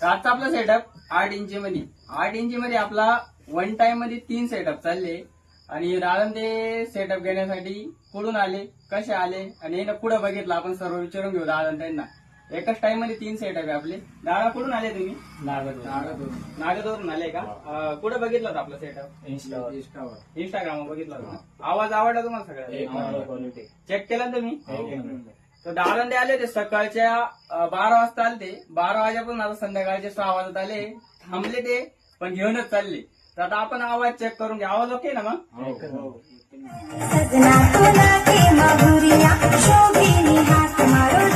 तर आजचा आपला सेटअप 8 इंची मध्ये 8 इंची मध्ये आपला वन टाइम मध्ये 3 सेटअप चालले आणि दादा ते सेटअप घेण्यासाठी कुठून आले, कसे आले आणि यानं पुढे बघितलं आपण सर्व विचारून घेऊ दादा त्यांना. एकाच टाइम मध्ये 3 सेटअप आहे आपले. दादा कुठून आले तुम्ही? नागदवरून आले का? कुठे बघितलं होतं आपलं सेटअप? इंस्टाग्रामवर बघितलं होतं. आवाज आवडला तुम्हाला सगळ्यांना? चेक केला ना तुम्ही? तर दादा ते आले ते सकाळच्या 12 वाजता आले ते 12 वाजेपासून आता संध्याकाळचे 6 वाजत आले. थांबले ते पण घेऊनच चालले. तर आता आपण आवाज चेक करून घ्या. आवाज ओके ना मग? सजना तुला के मधुरिया शोभिनी हात मारो